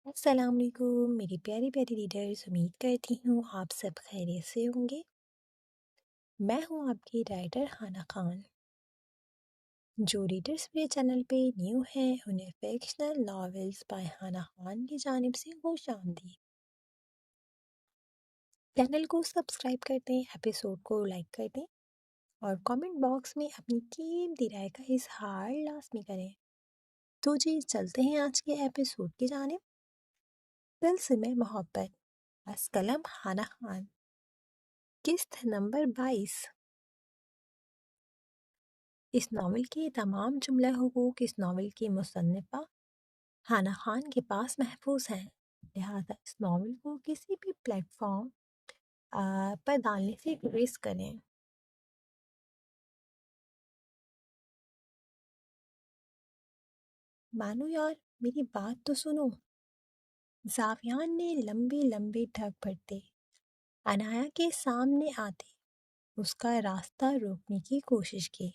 السلام علیکم میری پیاری پیاری ریڈرز، امید کرتی ہوں آپ سب خیریت سے ہوں گے۔ میں ہوں آپ کی رائٹر ہانا خان۔ جو ریڈرز میرے چینل پہ نیو ہیں انہیں فکشنل ناولز بائی ہانا خان کی جانب سے خوش آمدید۔ چینل کو سبسکرائب کر دیں، ایپیسوڈ کو لائک کر دیں اور کامنٹ باکس میں اپنی قیمتی رائے کا اظہار لازمی کریں۔ تو جی چلتے ہیں آج کے ایپیسوڈ کی جانب۔ طلسم محبت، از قلم ہانا خان، قسط نمبر 22۔ اس ناول کے تمام جملہ حقوق اس ناول کی مصنفہ ہانا خان کے پاس محفوظ ہیں، لہذا اس ناول کو کسی بھی پلیٹ فارم پر ڈالنے سے گریز کریں۔ مانو یار میری بات تو سنو۔ زاویان نے لمبے لمبے ڈھک بھرتے انایا کے سامنے آتے اس کا راستہ روکنے کی کوشش کی،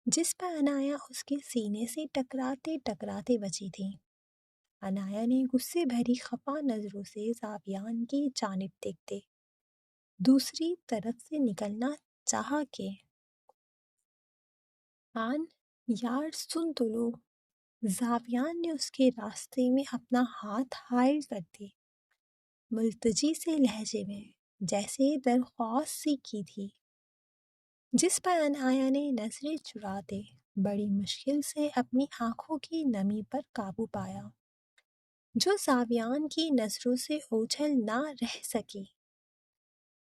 جس پر انایا اس کے سینے سے ٹکراتے ٹکراتے بچی تھی۔ انایا نے غصے بھری خفا نظروں سے زاویان کی جانب دیکھتے دوسری طرف سے نکلنا چاہا کہ آن یار سن تو لو۔ زاویان نے اس کے راستے میں اپنا ہاتھ حائل کرتے ملتجی سے لہجے میں جیسے درخواست سی کی تھی، جس پر انایا نے نظریں چراتے بڑی مشکل سے اپنی آنکھوں کی نمی پر قابو پایا، جو زاویان کی نظروں سے اوجھل نہ رہ سکی۔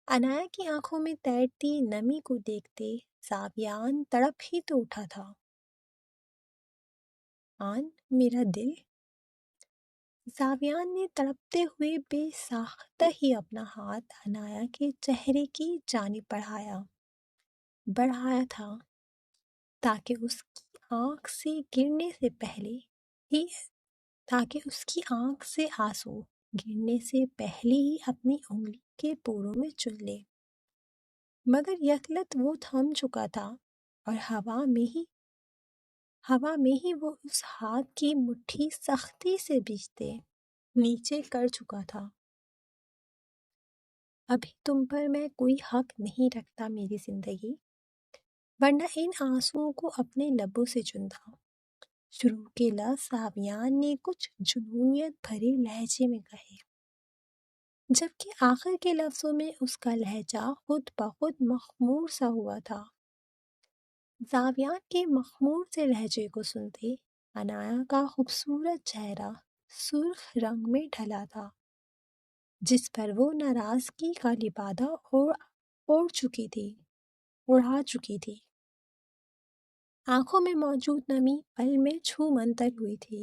انایا کی آنکھوں میں تیرتی نمی کو دیکھتے زاویان تڑپ ہی تو اٹھا تھا۔ آن میرا دل۔ زاویان نے تڑپتے ہوئے بے ساختہ ہی اپنا ہاتھ انایا کے چہرے کی جانب بڑھایا تھا تاکہ اس کی آنکھ سے آنسو گرنے سے پہلے ہی اپنی انگلی کے پوروں میں چن لے، مگر یکلت وہ تھم چکا تھا اور ہوا میں ہی وہ اس ہاتھ کی مٹھی سختی سے بھیجتے نیچے کر چکا تھا۔ ابھی تم پر میں کوئی حق نہیں رکھتا میری زندگی، ورنہ ان آنسوؤں کو اپنے لبوں سے چنتا۔ شروع کے لفظ زاویان نے کچھ جنونیت بھرے لہجے میں کہے، جبکہ آخر کے لفظوں میں اس کا لہجہ خود بخود مخمور سا ہوا تھا۔ زاویان کے مخمور سے لہجے کو سنتے انایا کا خوبصورت چہرہ سرخ رنگ میں ڈھلا تھا، جس پر وہ ناراضگی کا لبادہ اڑا چکی تھی۔ آنکھوں میں موجود نمی پل میں چھو منتر ہوئی تھی۔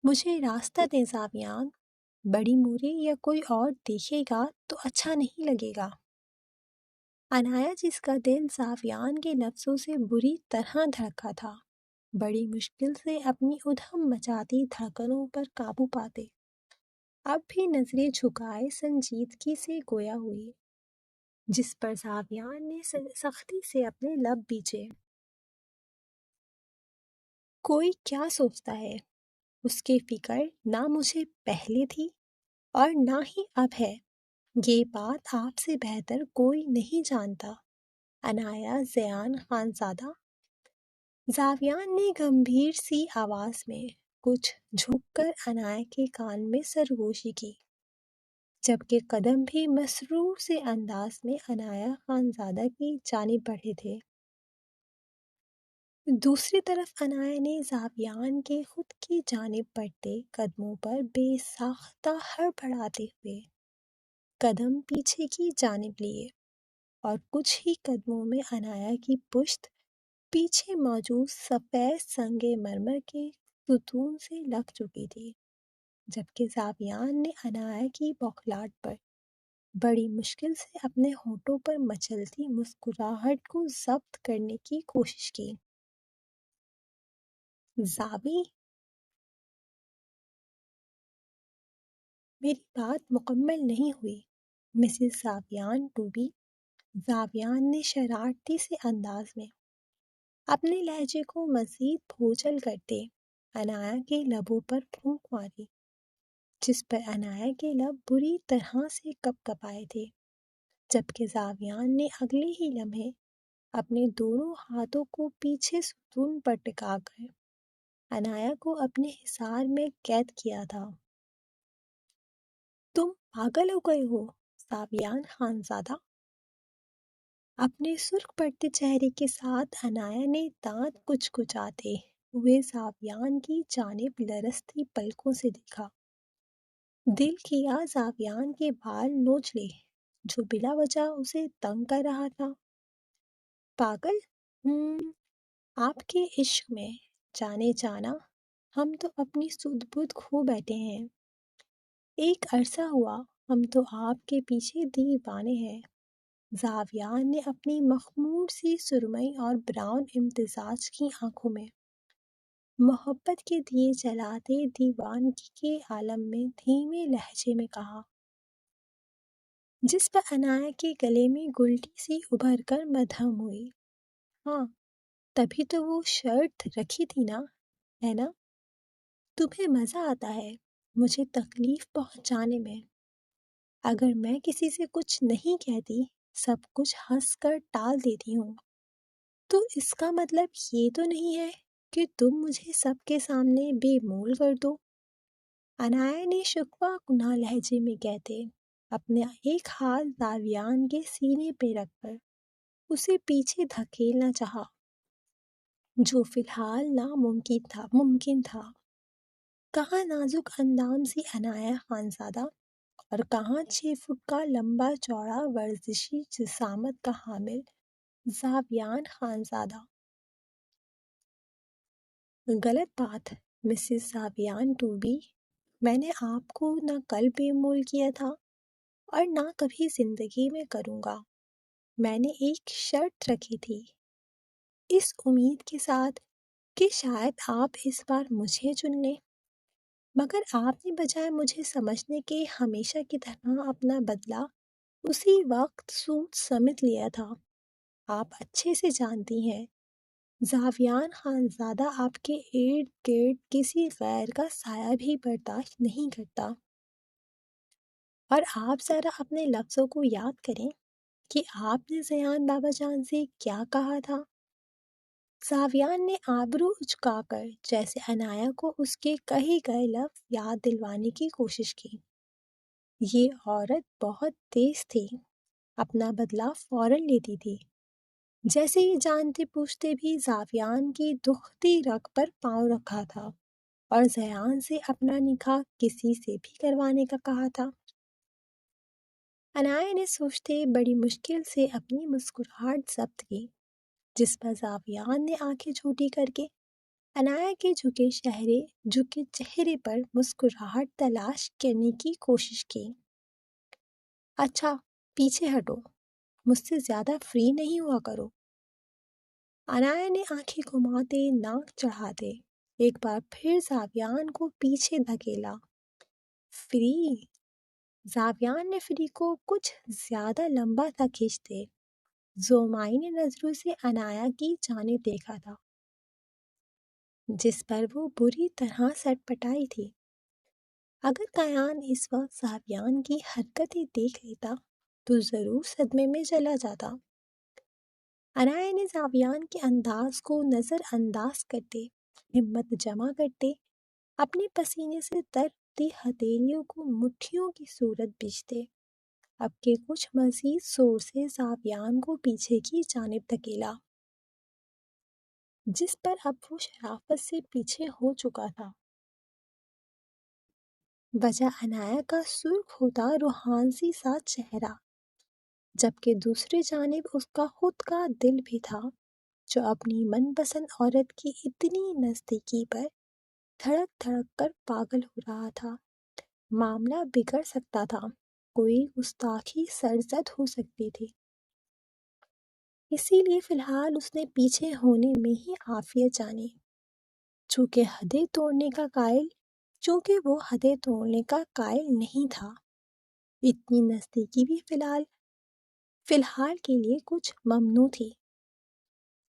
مجھے راستہ دیں زاویان، بڑی موری یا کوئی اور دیکھے گا تو اچھا نہیں لگے گا۔ انایا جس کا دل زاویان کے لفظوں سے بری طرح دھڑکا تھا، بڑی مشکل سے اپنی ادھم مچاتی دھڑکنوں پر قابو پاتے اب بھی نظریں جھکائے سنجیدگی سے گویا ہوئی، جس پر زاویان نے سختی سے اپنے لب بیچے۔ کوئی کیا سوچتا ہے، اس کی فکر نہ مجھے پہلے تھی اور نہ ہی اب ہے، یہ بات آپ سے بہتر کوئی نہیں جانتا۔ انایا زیان خانزادہ، زاویان نے گمبھیر سی آواز میں کچھ جھک کر انایا کے کان میں سرگوشی کی، جبکہ قدم بھی مسرور سے انداز میں انایا خانزادہ کی جانب بڑھے تھے۔ دوسری طرف انایا نے زاویان کے خود کی جانب بڑھتے قدموں پر بے ساختہ ہڑبڑاتے ہوئے قدم پیچھے کی جانب لیے، اور کچھ ہی قدموں میں انایا کی پشت پیچھے موجود سفید سنگ مرمر کے ستون سے لگ چکی تھی، جبکہ زاویان نے انایا کی بوکھلاہٹ پر بڑی مشکل سے اپنے ہونٹوں پر مچلتی مسکراہٹ کو ضبط کرنے کی کوشش کی۔ زاوی، میری بات مکمل نہیں ہوئی، مسز زاویان ڈوبی۔ زاویان نے شرارتی سے انداز میں اپنے لہجے کو مزید بھوجل کرتے انایا کے لبوں پر پھونک ماری، جس پر انایا کے لب بری طرح سے کپ کپائے تھے، جبکہ زاویان نے اگلے ہی لمحے اپنے دونوں ہاتھوں کو پیچھے ستون پر ٹکا کر انایا کو اپنے حصار میں قید کیا تھا۔ تم پاگل ہو گئے ہو زاویان خانزادہ؟ اپنے سرخ پڑتے چہرے کے ساتھ انایا نے دانت کچکچاتے ہوئے زاویان کی جانب لرزتی پلکوں سے دیکھا۔ دل کیا زاویان کے بال نوچ لے جو بلا وجہ اسے تنگ کر رہا تھا۔ پاگل؟ آپ کے عشق میں جانے جانا ہم تو اپنی سدھ بدھ کھو بیٹھے ہیں۔ ایک عرصہ ہوا ہم تو آپ کے پیچھے دیوانے ہیں۔ زاویان نے اپنی مخمور سی سرمئی اور براؤن امتزاج کی آنکھوں میں محبت کے دیے جلاتے دیوانگی کے عالم میں دھیمے لہجے میں کہا، جس پر انایا کے گلے میں گلٹی سی ابھر کر مدھم ہوئی۔ ہاں، تبھی تو وہ شرط رکھی تھی نا، ہے نا؟ تمہیں مزہ آتا ہے مجھے تکلیف پہنچانے میں۔ اگر میں کسی سے کچھ نہیں کہتی، سب کچھ ہنس کر ٹال دیتی ہوں، تو اس کا مطلب یہ تو نہیں ہے کہ تم مجھے سب کے سامنے بے مول کر دو۔ انایا نے شکوہ کناں لہجے میں کہتے اپنا ایک ہاتھ زاویان کے سینے پہ رکھ کر اسے پیچھے دھکیلنا چاہا، جو فی الحال ممکن تھا۔ کہاں نازک اندام سی انایا خانزادہ اور کہاں 6 فٹ کا لمبا چوڑا ورزشی جسامت کا حامل زاویان خانزادہ۔ غلط بات مسز زاویان ٹوبی، میں نے آپ کو نہ کل بے مول کیا تھا اور نہ کبھی زندگی میں کروں گا۔ میں نے ایک شرط رکھی تھی، اس امید کے ساتھ کہ شاید آپ اس بار مجھے چن لیں، مگر آپ نے بجائے مجھے سمجھنے کے ہمیشہ کی طرح اپنا بدلہ اسی وقت سوٹ سمیت لیا تھا۔ آپ اچھے سے جانتی ہیں زاویان خانزادہ آپ کے ارد گرد کسی غیر کا سایہ بھی برداشت نہیں کرتا۔ اور آپ ذرا اپنے لفظوں کو یاد کریں کہ آپ نے زیان بابا جان سے کیا کہا تھا۔ زاویان نے آبرو اچکا کر جیسے انایا کو اس کے کہے گئے لفظ یاد دلوانے کی کوشش کی۔ یہ عورت بہت تیز تھی، اپنا بدلہ فوراً لیتی تھی، جیسے یہ جانتے پوچھتے بھی زاویان کی دکھتی رگ پر پاؤں رکھا تھا اور زیان سے اپنا نکاح کسی سے بھی کروانے کا کہا تھا۔ انایا نے سوچتے بڑی مشکل سے اپنی مسکراہٹ ضبط کی، جس پر زاویان نے آنکھیں چھوٹی کر کے انایا کے جھکے چہرے پر مسکراہٹ تلاش کرنے کی کوشش کی۔ اچھا، پیچھے ہٹو، مجھ سے زیادہ فری نہیں ہوا کرو۔ انایا نے آنکھیں گھماتے ناک چڑھاتے ایک بار پھر زاویان کو پیچھے دھکیلا۔ فری؟ زاویان نے فری کو کچھ زیادہ لمبا تھا کھینچتے زومائن نظروں سے انایا کی جانب دیکھا تھا، جس پر وہ بری طرح سٹ پٹائی تھی۔ اگر کیان اس وقت زاویان کی حرکتیں دیکھ لیتا تو ضرور صدمے میں چلا جاتا۔ انایا نے زاویان کے انداز کو نظر انداز کرتے، ہمت جمع کرتے، اپنے پسینے سے ترتی ہتھیلیوں کو مٹھیوں کی صورت بیچتے اب کے کچھ مزید زور سے زاویان کو پیچھے کی جانب دھکیلا، جس پر اب وہ شرافت سے پیچھے ہو چکا تھا۔ وجہ انایا کا سرخ ہوتا روحانسی سا چہرہ، جبکہ دوسری جانب اس کا خود کا دل بھی تھا جو اپنی من پسند عورت کی اتنی نزدیکی پر دھڑک دھڑک کر پاگل ہو رہا تھا۔ معاملہ بگڑ سکتا تھا، کوئی گستاخی سرزد ہو سکتی تھی، اسی لیے فی الحال اس نے پیچھے ہونے میں ہی عافیت جانی۔ چونکہ وہ حدیں توڑنے کا قائل نہیں تھا، اتنی نزدیکی بھی فی الحال کے لیے کچھ ممنوع تھی۔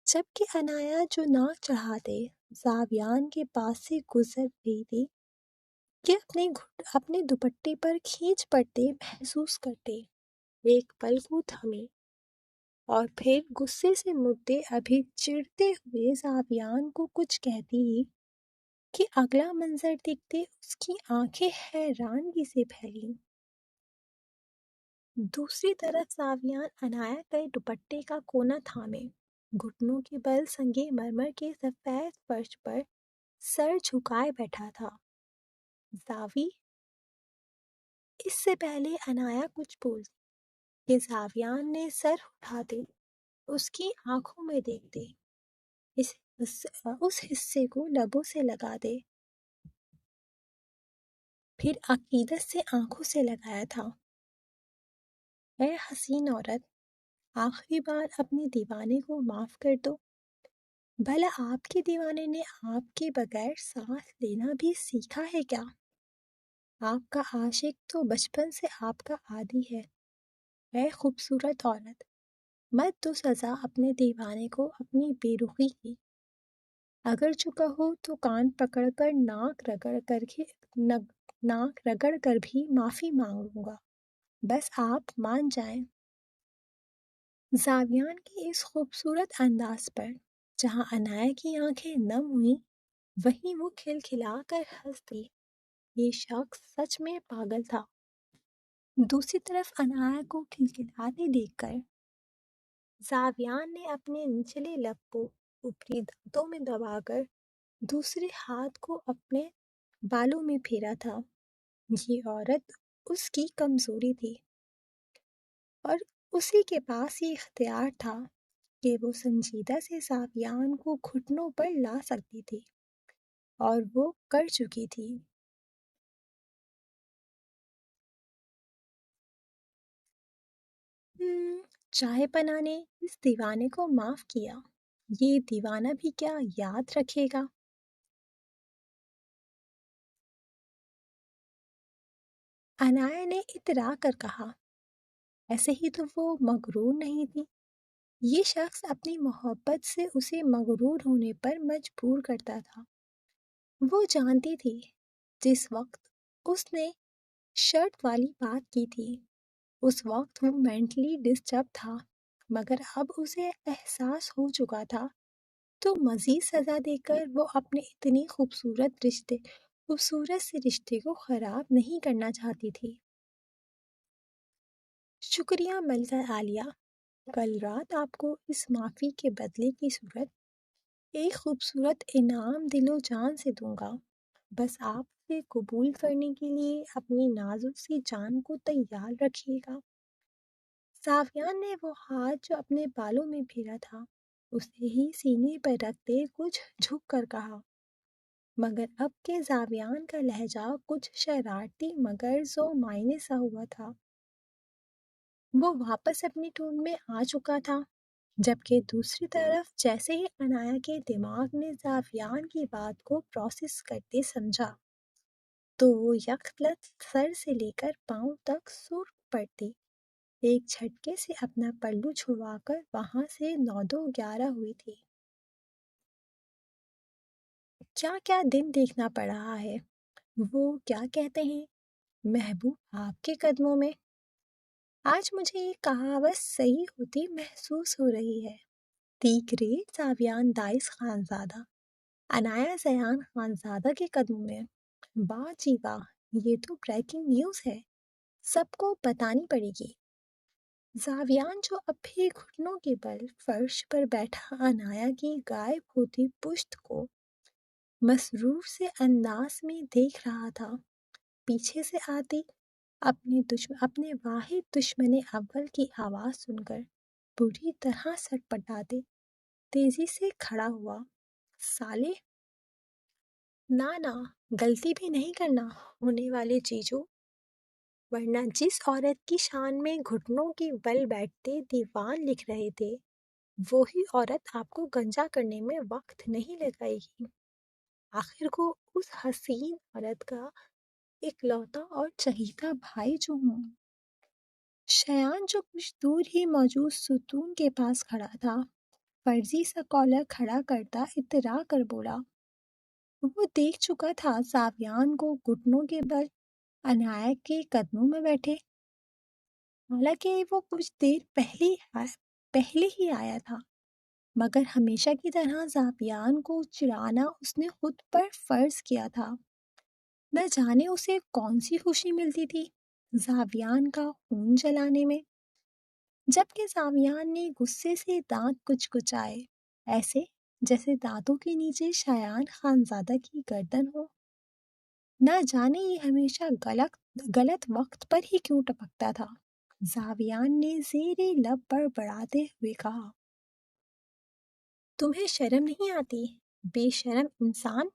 جبکہ انایا جو ناک چڑھاتے زاویان کے پاس سے گزر رہی تھی کہ اپنے دوپٹے پر کھینچ پڑتے محسوس کرتے، ایک پل کو تھمی اور پھر غصے سے مڑتے ابھی چڑھتے ہوئے زاویان کو کچھ کہتی ہی کہ اگلا منظر دیکھتے اس کی آنکھیں حیرانگی سے پھیلیں۔ دوسری طرف زاویان عنایہ کے دوپٹے کا کونا تھامے، گھٹنوں کے بل سنگے مرمر کے سفید فرش پر سر جھکائے بیٹھا تھا۔ زاوی، اس سے پہلے عنایہ کچھ بولتی کہ زاویان نے سر اٹھاتے اس کی آنکھوں میں دیکھتے، اس حصے کو لبوں سے لگا دے، پھر عقیدت سے آنکھوں سے لگایا تھا۔ اے حسین عورت، آخری بار اپنے دیوانے کو معاف کر دو۔ بھلا آپ کے دیوانے نے آپ کے بغیر سانس لینا بھی سیکھا ہے کیا؟ آپ کا عاشق تو بچپن سے آپ کا عادی ہے۔ اے خوبصورت عورت، مت دو سزا اپنے دیوانے کو اپنی بے رخی کی۔ اگر چکا ہو تو کان پکڑ کر ناک رگڑ کر بھی معافی مانگ لوں گا، بس آپ مان جائیں۔ زاویان کے اس خوبصورت انداز پر جہاں عنایہ کی آنکھیں نم ہوئیں وہیں وہ کھلکھلا کر ہنس دی۔ یہ شخص سچ میں پاگل تھا۔ دوسری طرف عنایہ کو کھلکھلاتے دیکھ کر زاویان نے اپنے نچلے لب کو اوپری دانتوں میں دبا کر دوسرے ہاتھ کو اپنے بالوں میں پھیرا تھا۔ یہ عورت اس کی کمزوری تھی اور اسی کے پاس یہ اختیار تھا کہ وہ سنجیدہ سے زاویان کو گھٹنوں پر لا سکتی تھی، اور وہ کر چکی تھی۔ چائے پنا نے اس دیوانے کو معاف کیا، یہ دیوانہ بھی کیا یاد رکھے گا؟ عنایہ نے اترا کر کہا۔ ایسے ہی تو وہ مغرور نہیں تھی، یہ شخص اپنی محبت سے اسے مغرور ہونے پر مجبور کرتا تھا۔ وہ جانتی تھی جس وقت اس نے شرط والی بات کی تھی اس وقت وہ مینٹلی ڈسٹرب تھا، مگر اب اسے احساس ہو چکا تھا تو مزید سزا دے کر وہ اپنے اتنی خوبصورت سے رشتے کو خراب نہیں کرنا چاہتی تھی۔ شکریہ ملکہ عالیہ، کل رات آپ کو اس معافی کے بدلے کی صورت ایک خوبصورت انعام دل و جان سے دوں گا، بس آپ سے قبول کرنے کے لیے اپنی نازک سی جان کو تیار رکھیے گا۔ زاویان نے وہ ہاتھ جو اپنے بالوں میں پھیرا تھا اسے ہی سینے پر رکھتے کچھ جھک کر کہا، مگر اب کے زاویان کا لہجہ کچھ شرارتی مگر ذو معنی سا ہوا تھا۔ وہ واپس اپنی ٹون میں آ چکا تھا، جبکہ دوسری طرف جیسے ہی عنایہ کے دماغ نے زاویان کی بات کو پروسیس کرتے سمجھا تو وہ یکلت سر سے لے کر پاؤں تک سرخ پڑتی، ایک جھٹکے سے اپنا پلو چھڑوا کر وہاں سے 9-2-11 ہوئی تھی۔ کیا کیا دن دیکھنا پڑ رہا ہے، وہ کیا کہتے ہیں محبوب آپ کے قدموں میں۔ آج مجھے یہ کہاوت صحیح ہوتی محسوس ہو رہی ہے۔ دی گریٹ زاویان دائس خانزادہ، عنایہ زیان خانزادہ کے قدموں میں۔ واہ جی واہ، یہ تو بریکنگ نیوز ہے، سب کو بتانی پڑے گی۔ زاویان جو اب بھی گھٹنوں کے بل فرش پر بیٹھا عنایہ کی غائب ہوتی پشت کو مسرور سے انداز میں دیکھ رہا تھا، پیچھے سے آتی اپنے واحد دشمن اول کی آواز سن کر بری طرح سٹ پٹاتے تیزی سے کھڑا ہوا۔ سالے، نہ غلطی بھی نہیں کرنا ہونے والے جیجو، ورنہ جس عورت کی شان میں گھٹنوں کے بل بیٹھتے دیوان لکھ رہے تھے وہی عورت آپ کو گنجا کرنے میں وقت نہیں لگائے گی۔ آخر کو اس حسین عورت کا اکلوتا اور چہیتا بھائی جو ہوں۔ شایان جو کچھ دور ہی موجود ستون کے پاس کھڑا تھا فرضی سا کالر کھڑا کرتا اترا کر بولا، وہ دیکھ چکا تھا زاویان کو گھٹنوں کے بل عنایت کے قدموں میں بیٹھے، حالانکہ وہ کچھ دیر پہلے ہی آیا تھا، مگر ہمیشہ کی طرح زاویان کو چڑھانا اس نے خود پر فرض کیا تھا۔ نہ جانے اسے کون سی خوشی ملتی تھی زاویان کا خون جلانے میں، جبکہ زاویان نے غصے سے دانت کچکچائے، ایسے جیسے دانتوں کے نیچے شایان خانزادہ کی گردن ہو۔ نہ جانے یہ ہمیشہ غلط وقت پر ہی کیوں ٹپکتا تھا۔ زاویان نے زیر لب بڑبڑاتے ہوئے کہا، تمہیں شرم نہیں آتی بے شرم انسان؟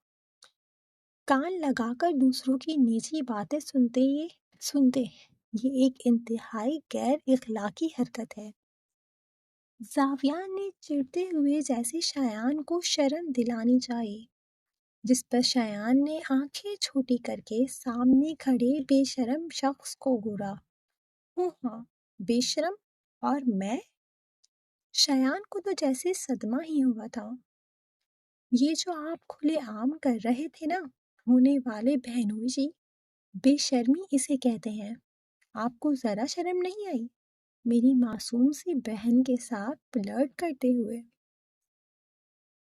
کان لگا کر دوسروں کی نجی باتیں سنتے یہ ایک انتہائی غیر اخلاقی حرکت ہے۔ زاویان نے چڑھتے ہوئے جیسے شایان کو شرم دلانی چاہی، جس پر شایان نے آنکھیں چھوٹی کر کے سامنے کھڑے بے شرم شخص کو گھورا۔ ہاں، بے شرم؟ اور میں؟ شایان کو تو جیسے صدمہ ہی ہوا تھا۔ یہ جو آپ کھلے عام کر رہے تھے نا، ہونے والے بہنوئی جی، بے شرمی اسے کہتے ہیں۔ آپ کو ذرا شرم نہیں آئی میری معصوم سی بہن کے ساتھ فلرٹ کرتے ہوئے؟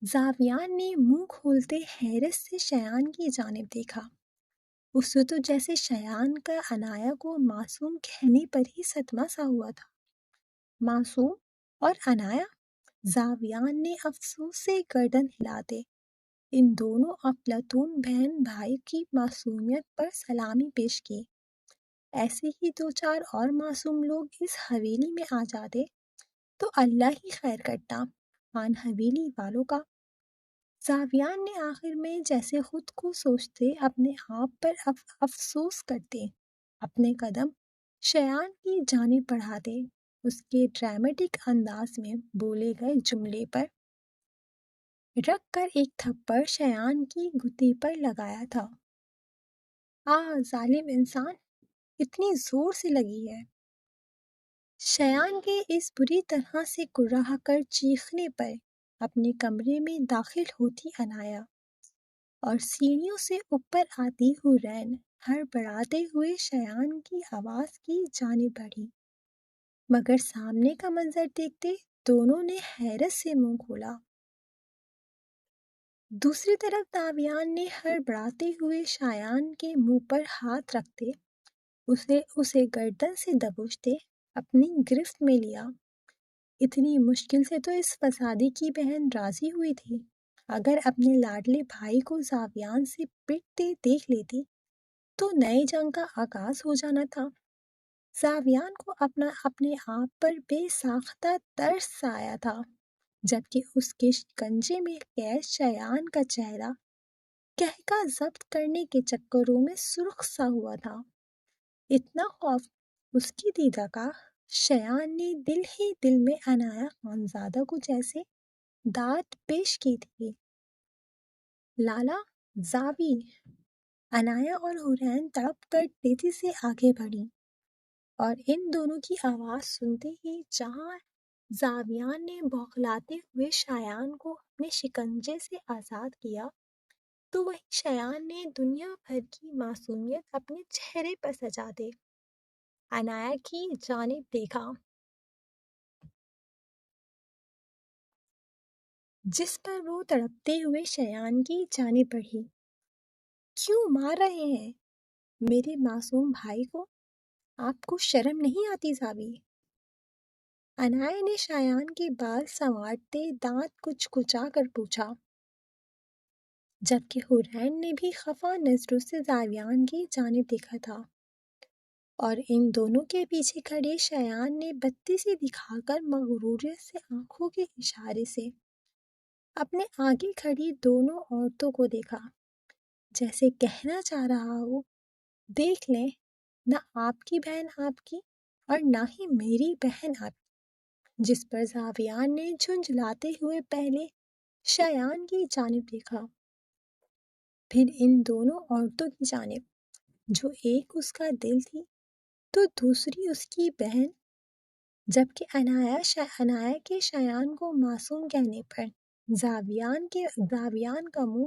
زاویان نے منہ کھولتے حیرت سے شایان کی جانب دیکھا۔ اسے تو جیسے شایان کا عنایا کو معصوم کہنے پر ہی صدمہ سا ہوا تھا۔ معصوم اور عنایا؟ زاویان نے افسوس سے گردن ہلاتے ان دونوں افلاطون بہن بھائی کی معصومیت پر سلامی پیش کی۔ ایسے ہی دو چار اور معصوم لوگ اس حویلی میں آ جاتے تو اللہ ہی خیر کرتا خان حویلی والوں کا۔ زاویان نے آخر میں جیسے خود کو سوچتے اپنے آپ پر افسوس کرتے اپنے قدم شایان کی جانب بڑھاتے اس کے ڈرامیٹک انداز میں بولے گئے جملے پر رکھ کر ایک تھپڑ شایان کی گھتی پر لگایا تھا۔ ظالم انسان، اتنی زور سے لگی ہے۔ شایان کے اس بری طرح سے کرا کر چیخنے پر اپنے کمرے میں داخل ہوتی عنایا اور سیڑھیوں سے اوپر آتی حورین ہڑبڑاتے ہوئے شایان کی آواز کی جانب بڑھی، مگر سامنے کا منظر دیکھتے دونوں نے حیرت سے منہ کھولا۔ دوسری طرف زاویان نے ہڑبڑاتے ہوئے شایان کے منہ پر ہاتھ رکھتے اسے گردن سے دبوچتے اپنی گرفت میں لیا۔ اتنی مشکل سے تو اس فسادی کی بہن راضی ہوئی تھی، اگر اپنے لاڈلے بھائی کو زاویان سے پٹتے دیکھ لیتی تو نئے جنگ کا آغاز ہو جانا تھا۔ زاویان کو اپنے آپ پر بے ساختہ ترس آیا تھا، جبکہ اس کے شکنجے میں قید شایان کا چہرہ کہکا ضبط کرنے کے چکروں میں سرخ سا ہوا تھا۔ اتنا خوف اس کی دیدہ کا، شایان نے دل ہی دل میں عنایا خانزادہ کو جیسے داد پیش کی تھی۔ لالا، زاوی! عنایا اور حورین تڑپ کر تیزی سے آگے بڑھیں اور ان دونوں کی آواز سنتے ہی جہاں زاویان نے بوکھلاتے ہوئے شایان کو اپنے شکنجے سے آزاد کیا تو وہیں شایان نے دنیا بھر کی معصومیت اپنے چہرے پر سجاتے عنایا کی جانب دیکھا، جس پر وہ تڑپتے ہوئے شایان کی جانب بڑھی۔ کیوں مار رہے ہیں میرے معصوم بھائی کو؟ آپ کو شرم نہیں آتی زاوی؟ عنایا نے شایان کے بال سنوارتے دانت کچا کر پوچھا، جبکہ حورین نے بھی خفا نظروں سے زاویان کی جانب دیکھا تھا، اور ان دونوں کے پیچھے کھڑے شایان نے بتی سی دکھا کر مغروریت سے آنکھوں کے اشارے سے اپنے آگے کھڑی دونوں عورتوں کو دیکھا، جیسے کہنا چاہ رہا ہو، دیکھ لیں، نہ آپ کی بہن آپ کی اور نہ ہی میری بہن آپ کی۔ جس پر زاویان نے جھنجھلاتے ہوئے پہلے شایان کی جانب دیکھا، پھر ان دونوں عورتوں کی جانب، جو ایک اس کا دل تھی تو دوسری اس کی بہن، جبکہ عنایا کے شایان کو معصوم کہنے پر زاویان کا منہ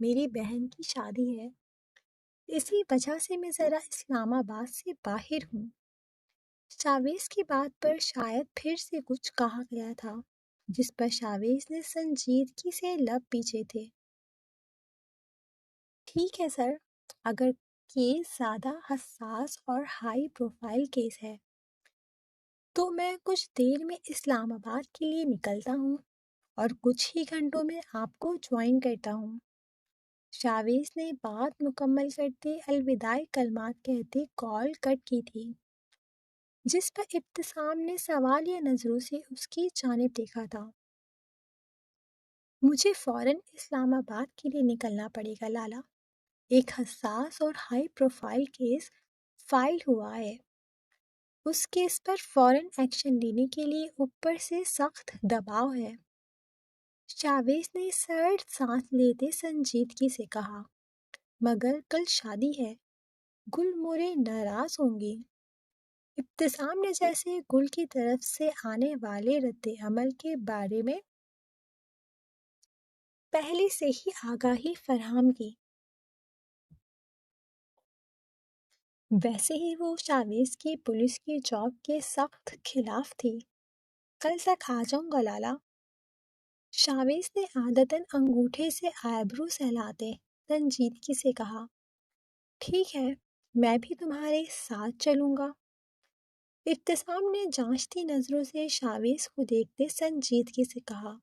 میری بہن کی شادی ہے، اسی وجہ سے میں ذرا اسلام آباد سے باہر ہوں۔ شاویز کی بات پر شاید پھر سے کچھ کہا گیا تھا، جس پر شاویز نے سنجیدگی سے لب پیچھے تھے۔ ٹھیک ہے سر، اگر کیس زیادہ حساس اور ہائی پروفائل کیس ہے تو میں کچھ دیر میں اسلام آباد کے لیے نکلتا ہوں اور کچھ ہی گھنٹوں میں آپ کو جوائن کرتا ہوں۔ شاویز نے بات مکمل کرتے الوداعی کلمات کہتے کال کٹ کی تھی، جس پر ابتسام نے سوالیہ نظروں سے اس کی جانب دیکھا تھا۔ مجھے فوراً اسلام آباد کے لیے نکلنا پڑے گا لالا، ایک حساس اور ہائی پروفائل کیس فائل ہوا ہے۔ اس کیس پر فوراً ایکشن لینے کے لیے اوپر سے سخت دباؤ ہے۔ شاویز نے سرد سانس لیتے سنجیدگی سے کہا، مگر کل شادی ہے، گل مورے ناراض ہوں گی۔ ابتسام نے جیسے گل کی طرف سے آنے والے رد عمل کے بارے میں پہلے سے ہی آگاہی فراہم کی، ویسے ہی وہ شاویز کی پولیس کی جاب کے سخت خلاف تھی۔ کل تک آ جاؤں گا لالا۔ شاویز نے عادتاً انگوٹھے سے آئبرو سہلاتے سنجیدگی سے کہا، ٹھیک ہے، میں بھی تمہارے ساتھ چلوں گا۔ ابتسام نے جانچتی نظروں سے شاویز کو دیکھتے سنجیدگی سے کہا،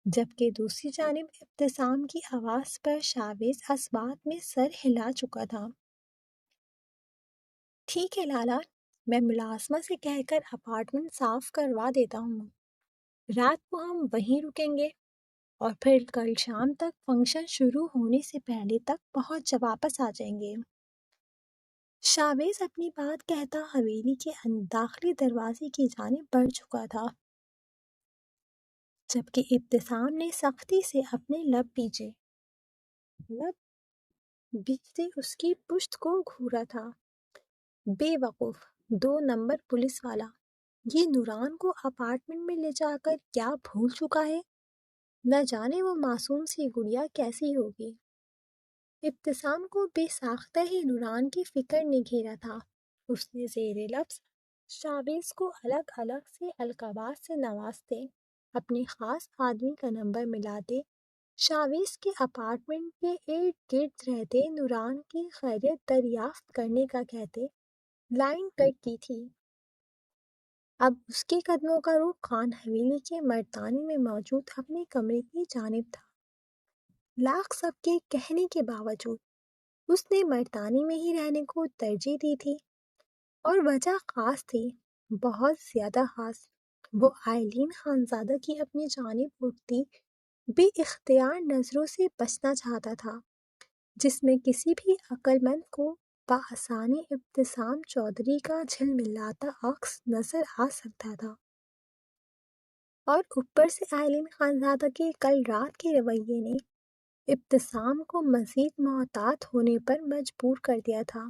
جبکہ دوسری جانب ابتسام کی آواز پر شاویز اسبات میں سر ہلا چکا تھا۔ ٹھیک ہے لالا، میں ملازمہ سے کہہ کر اپارٹمنٹ صاف کروا دیتا ہوں، رات کو ہم وہیں رکیں گے اور پھر کل شام تک فنکشن شروع ہونے سے پہلے تک واپس آ جائیں گے۔ شاویز اپنی بات کہتا حویلی کے داخلی دروازے کی جانب بڑھ چکا تھا، جبکہ ابتسام نے سختی سے اپنے لب بیچتے اس کی پشت کو گھورا تھا۔ بے وقوف 2 نمبر پولیس والا، یہ نوران کو اپارٹمنٹ میں لے جا کر کیا بھول چکا ہے؟ نہ جانے وہ معصوم سی گڑیا کیسی ہوگی۔ ابتسام کو بے ساختہ ہی نوران کی فکر نے گھیرا تھا۔ اس نے زیر لفظ شاویز کو الگ الگ سے القابات سے نوازتے، اپنے خاص آدمی کا نمبر ملاتے، شاویز کے اپارٹمنٹ کے ارد گرد رہتے نوران کی خیریت دریافت کرنے کا کہتے لائن کٹ کی تھی۔ اب اس کے قدموں کا رخ خان حویلی کے مردانے میں موجود اپنے کمرے کی جانب تھا۔ لاکھ سب کے کہنے کے باوجود اس نے مردانے میں ہی رہنے کو ترجیح دی تھی، اور وجہ خاص تھی، بہت زیادہ خاص۔ وہ آئلین خانزادہ کی اپنی جانب اٹھتی بے اختیار نظروں سے بچنا چاہتا تھا، جس میں کسی بھی عقل مند کو بآسانی ابتسام چودھری کا جھلملاتا عکس نظر آ سکتا تھا۔ اور اوپر سے آئلین خانزادہ کے کل رات کے رویے نے ابتسام کو مزید محتاط ہونے پر مجبور کر دیا تھا۔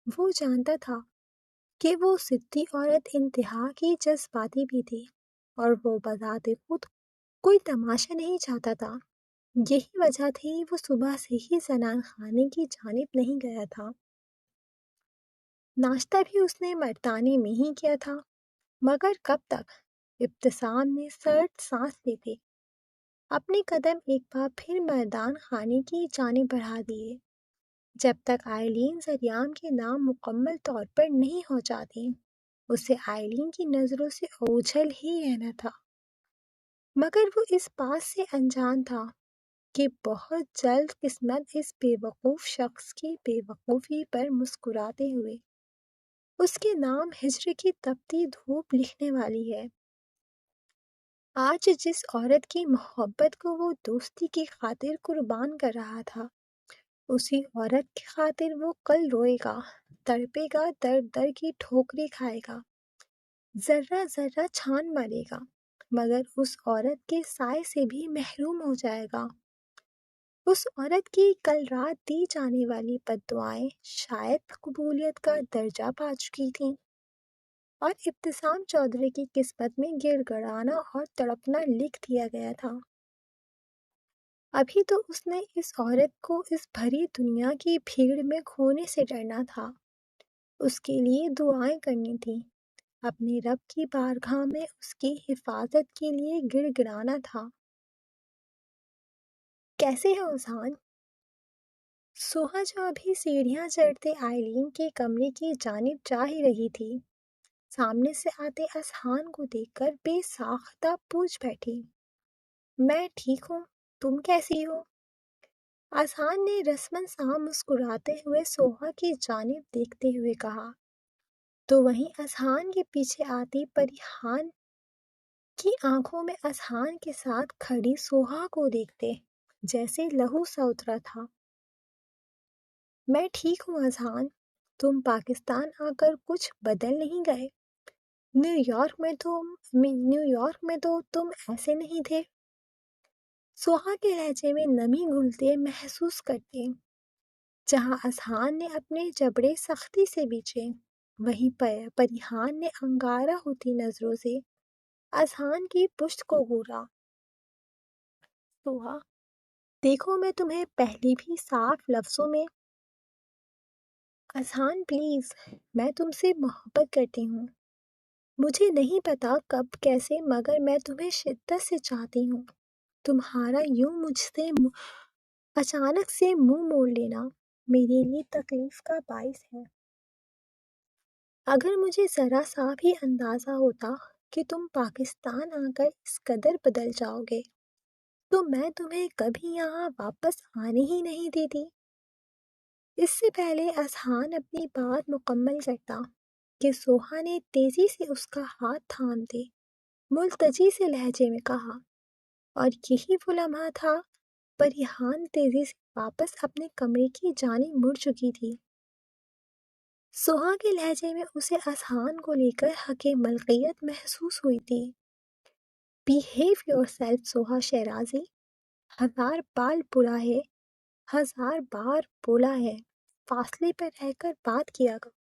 وہ جانتا تھا کہ وہ ضدی عورت انتہا کی جذباتی بھی تھی، اور وہ بذات خود کوئی تماشا نہیں چاہتا تھا۔ یہی وجہ تھی وہ صبح سے ہی زنان خانے کی جانب نہیں گیا تھا۔ ناشتہ بھی اس نے مردانے میں ہی کیا تھا، مگر کب تک؟ ابتسام نے سرد سانس لیتے اپنے قدم ایک بار پھر مردان خانے کی جانب بڑھا دیے، جب تک آئلین زریان کے نام مکمل طور پر نہیں ہو جاتی۔ اسے آئلین کی نظروں سے اوجھل ہی رہنا تھا، مگر وہ اس بات سے انجان تھا کہ بہت جلد قسمت اس بے وقوف شخص کی بے وقوفی پر مسکراتے ہوئے اس کے نام ہجر کی تپتی دھوپ لکھنے والی ہے۔ آج جس عورت کی محبت کو وہ دوستی کی خاطر قربان کر رہا تھا، اسی عورت کی خاطر وہ کل روئے گا، تڑپے گا، در در کی ٹھوکریں کھائے گا، ذرہ ذرہ چھان مارے گا، مگر اس عورت کے سائے سے بھی محروم ہو جائے گا۔ اس عورت کی کل رات دی جانے والی بددعائیں شاید قبولیت کا درجہ پا چکی تھیں، اور ابتسام چودھری کی قسمت میں گڑ گڑانا اور تڑپنا لکھ دیا گیا تھا۔ ابھی تو اس نے اس عورت کو اس بھری دنیا کی بھیڑ میں کھونے سے ڈرنا تھا، اس کے لیے دعائیں کرنی تھی، اپنے رب کی بارگاہ میں اس کی حفاظت کے لیے گڑ گڑانا تھا۔ کیسے ہے اذہان؟ سوہا جو ابھی سیڑھیاں چڑھتے آئلین کے کمرے کی جانب جا ہی رہی تھی، سامنے سے آتے اذہان کو دیکھ کر بے ساختہ پوچھ بیٹھی، میں ٹھیک ہوں، تم کیسی ہو؟ اذہان نے رسماً سا مسکراتے ہوئے سوہا کی جانب دیکھتے ہوئے کہا، تو وہیں اذہان کے پیچھے آتی پریحان کی آنکھوں میں اذہان کے ساتھ کھڑی سوہا کو دیکھتے جیسے لہو سا اترا تھا۔ میں ٹھیک ہوں اذہان، تم پاکستان آ کر کچھ بدل نہیں گئے؟ نیو یارک میں تو تم ایسے نہیں تھے۔ سوہا کے لہجے میں نمی گھلتے محسوس کرتے، جہاں اذہان نے اپنے جبڑے سختی سے بیچے، وہیں پریحان نے انگارہ ہوتی نظروں سے اذہان کی پشت کو گھورا۔ سوہا، دیکھو میں تمہیں پہلے بھی صاف لفظوں میں، اذہان پلیز، میں تم سے محبت کرتی ہوں، مجھے نہیں پتا کب کیسے مگر میں تمہیں شدت سے چاہتی ہوں۔ تمہارا یوں مجھ سے اچانک سے منہ موڑ لینا میرے لیے تکلیف کا باعث ہے۔ اگر مجھے ذرا سا بھی اندازہ ہوتا کہ تم پاکستان آ کر اس قدر بدل جاؤ گے تو میں تمہیں کبھی یہاں واپس آنے ہی نہیں دیتی۔ اس سے پہلے اذہان اپنی بات مکمل کرتا کہ سوہا نے تیزی سے اس کا ہاتھ تھامتے ملتجی سے لہجے میں کہا، اور یہی وہ لمحہ تھا پریحان تیزی سے واپس اپنے کمرے کی جانب مڑ چکی تھی۔ سوہا کے لہجے میں اسے اذہان کو لے کر حق ملکیت محسوس ہوئی تھی۔ بیہیو یور سیلف سوہا شیرازی، ہزار بار بولا ہے فاصلے پر رہ کر بات کیا کرو۔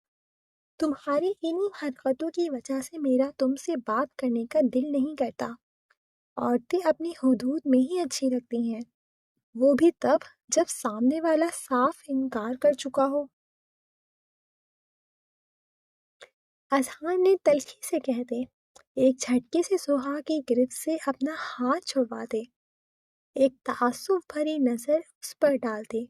تمہاری انہی حرکتوں کی وجہ سے میرا تم سے بات کرنے کا دل نہیں کرتا۔ عورتیں اپنی حدود میں ہی اچھی لگتی ہیں، وہ بھی تب جب سامنے والا صاف انکار کر چکا ہو۔ اذہان نے تلخی سے کہتے ایک جھٹکے سے سوہا کی گرفت سے اپنا ہاتھ چھڑواتے، ایک تعصب بھری نظر اس پر ڈالتے،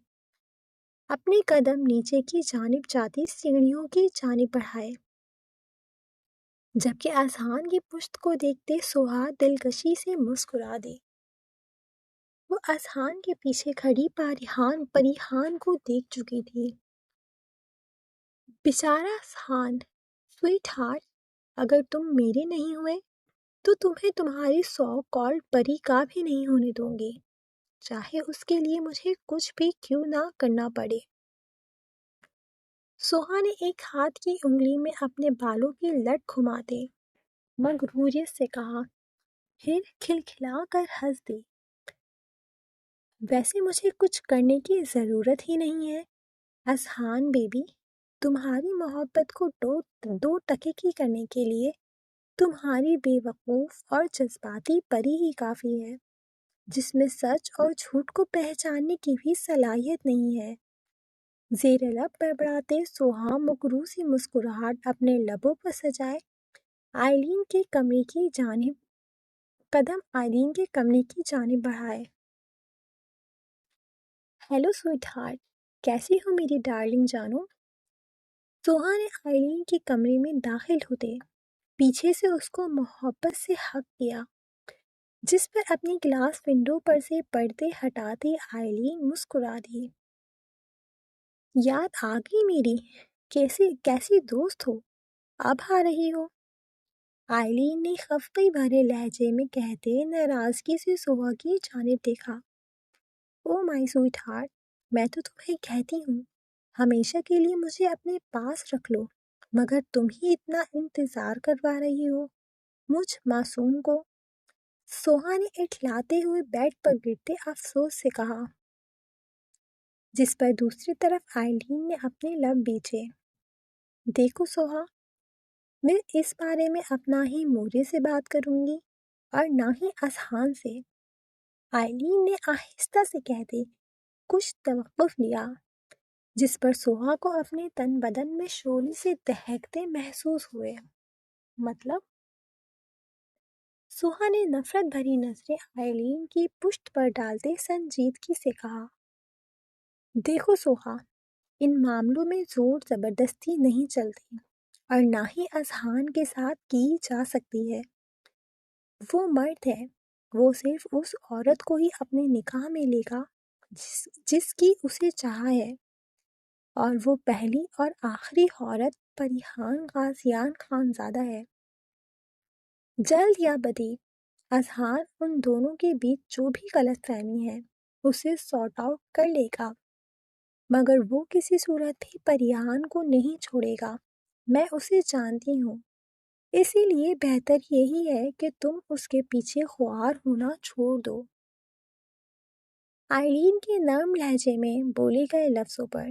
اپنے قدم نیچے کی جانب جاتی سیڑھیوں کی جانب بڑھائے، جبکہ اذہان کی پشت کو دیکھتے سوہا دلکشی سے مسکرا دی۔ وہ اذہان کے پیچھے کھڑی پریحان کو دیکھ چکی تھی۔ بیچارہ اذہان، سویٹ ہارٹ، اگر تم میرے نہیں ہوئے تو تمہیں تمہاری سو کالڈ پری کا بھی نہیں ہونے دوں گی، چاہے اس کے لیے مجھے کچھ بھی کیوں نہ کرنا پڑے۔ سوہا نے ایک ہاتھ کی انگلی میں اپنے بالوں کی لٹ گھماتے مغروریت سے کہا، پھر کھلکھلا کر ہنس دی، ویسے مجھے کچھ کرنے کی ضرورت ہی نہیں ہے اذہان بیبی، تمہاری محبت کو دو ٹکے کی کرنے کے لیے تمہاری بے وقوف اور جذباتی پری ہی کافی ہے، جس میں سچ اور جھوٹ کو پہچاننے کی بھی صلاحیت نہیں ہے۔ زیر لب بڑبڑاتے سوہا مکرو سی مسکراہٹ اپنے لبوں پر سجائے آئلین کے کمرے کی جانب بڑھائے۔ ہیلو سویٹ ہارٹ، کیسی ہو میری ڈارلنگ جانو؟ سوہا نے آئلین کے کمرے میں داخل ہوتے پیچھے سے اس کو محبت سے حق کیا، جس پر اپنی گلاس ونڈو پر سے پردے ہٹاتی آئلین مسکرا دی، یاد آ گئی میری کیسی دوست ہو، اب آ رہی ہو؟ آئلین نے خفقی بھرے لہجے میں کہتے ناراضگی سے سوہا کی جانب دیکھا، او مائی سویٹ ہارٹ، میں تو تمہیں کہتی ہوں ہمیشہ کے لیے مجھے اپنے پاس رکھ لو، مگر تم ہی اتنا انتظار کروا رہی ہو مجھ معصوم کو۔ سوہا نے اٹھلاتے ہوئے بیڈ پر گرتے افسوس سے کہا، جس پر دوسری طرف آئلین نے اپنے لب بیچے، دیکھو سوہا، میں اس بارے میں اپنا ہی مورے سے بات کروں گی اور نہ ہی اذہان سے۔ آئلین نے آہستہ سے کہتے کچھ توقف لیا، جس پر سوہا کو اپنے تن بدن میں شعلے سے دہکتے محسوس ہوئے۔ مطلب؟ سوہا نے نفرت بھری نظریں آئلین کی پشت پر ڈالتے سنجیدگی سے کہا، دیکھو سوہا، ان معاملوں میں زور زبردستی نہیں چلتی اور نہ ہی اذہان کے ساتھ کی جا سکتی ہے۔ وہ مرد ہے، وہ صرف اس عورت کو ہی اپنے نکاح میں لے گا جس کی اسے چاہا ہے، اور وہ پہلی اور آخری عورت پریحان غازیان خانزادہ ہے۔ جلد یا بدی اذہان ان دونوں کے بیچ جو بھی غلط فہمی ہے اسے سارٹ آؤٹ کر لے گا، مگر وہ کسی صورت بھی پریحان کو نہیں چھوڑے گا۔ میں اسے جانتی ہوں، اسی لیے بہتر یہی ہے کہ تم اس کے پیچھے خوار ہونا چھوڑ دو۔ آئلین کے نرم لہجے میں بولے گئے لفظوں پر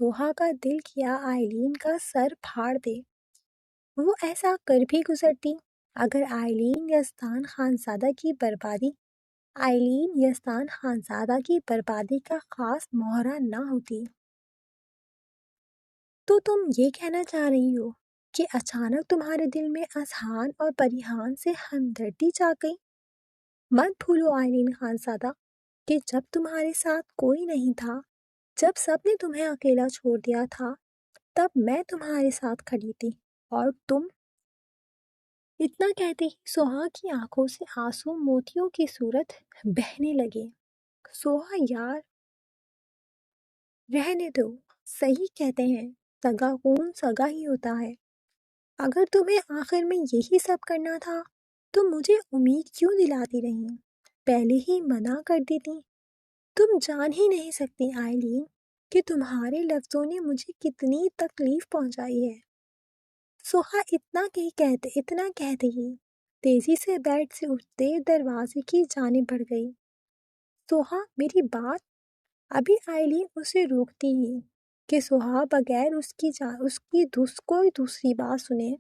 سوہا کا دل کیا آئلین کا سر پھاڑ دے۔ وہ ایسا کر بھی گزرتی اگر آئلین یزدان خانزادہ کی بربادی کا خاص مہرہ نہ ہوتی۔ تو تم یہ کہنا چاہ رہی ہو کہ اچانک تمہارے دل میں اذہان اور پریحان سے ہمدردی جاگ گئی؟ مت بھولو آئلین خانزادہ کہ جب تمہارے ساتھ کوئی نہیں تھا، جب سب نے تمہیں اکیلا چھوڑ دیا تھا، تب میں تمہارے ساتھ کھڑی تھی اور تم… اتنا کہتے ہی سوہا کی آنکھوں سے آنسو موتیوں کی صورت بہنے لگے۔ سوہا یار، رہنے دو، صحیح کہتے ہیں، سگا خون سگا ہی ہوتا ہے۔ اگر تمہیں آخر میں یہی سب کرنا تھا تو مجھے امید کیوں دلاتی رہی؟ پہلے ہی منع کر دیتی۔ تم جان ہی نہیں سکتی آئلین کہ تمہارے لفظوں نے مجھے کتنی تکلیف پہنچائی ہے۔ سوہا اتنا کہتے ہی تیزی سے بیڈ سے اٹھتے دروازے کی جانب بڑھ گئی۔ سوہا میری بات… ابھی آئلین اسے روکتی ہی کہ سوہا بغیر اس کی کوئی دوسری بات سنے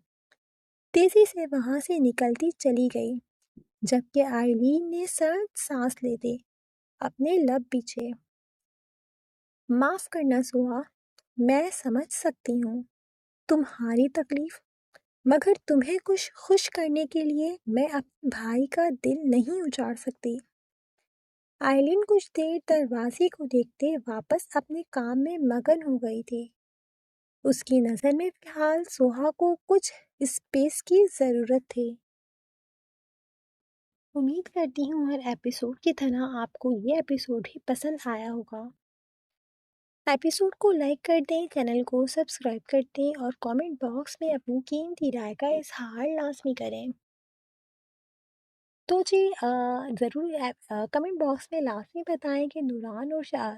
تیزی سے وہاں سے نکلتی چلی گئی، جبکہ آئلین نے سرد سانس لیتے اپنے لب پیچھے۔ معاف کرنا سوہا، میں سمجھ سکتی ہوں تمہاری تکلیف، مگر تمہیں کچھ خوش کرنے کے لیے میں اپنے بھائی کا دل نہیں اجاڑ سکتی۔ آئلین کچھ دیر دروازے کو دیکھتے واپس اپنے کام میں مگن ہو گئی تھی۔ اس کی نظر میں فی الحال سوہا کو کچھ اسپیس کی ضرورت تھی۔ امید کرتی ہوں ہر ایپیسوڈ کی طرح آپ کو یہ ایپیسوڈ بھی پسند آیا ہوگا۔ ایپیسوڈ کو لائک کر دیں، چینل کو سبسکرائب کر دیں اور کامنٹ باکس میں اپنی قیمتی رائے کا اظہار لازمی کریں۔ تو جی ضرور کمنٹ باکس میں لازمی بتائیں کہ نوران اور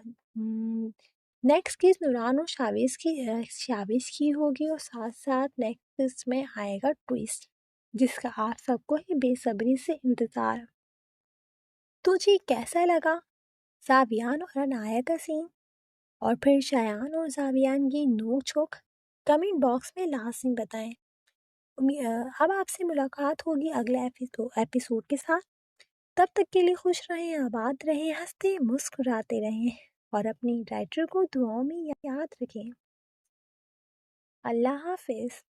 نیکسٹ کس نوران اور شاویز کی ہوگی، اور ساتھ ساتھ نیکسٹ میں آئے گا ٹویسٹ، جس کا آپ سب کو ہی بے صبری سے انتظار۔ تو جی کیسا لگا زاویان اور عنایہ کا سین، اور پھر شایان اور زاویان کی نوک جھوک؟ کمنٹ باکس میں لازمی بتائیں۔ اب آپ سے ملاقات ہوگی اگلے ایپیسوڈ کے ساتھ۔ تب تک کے لیے خوش رہیں، آباد رہیں، ہنستے مسکراتے رہیں اور اپنی رائٹر کو دعاؤں میں یاد رکھیں۔ اللہ حافظ۔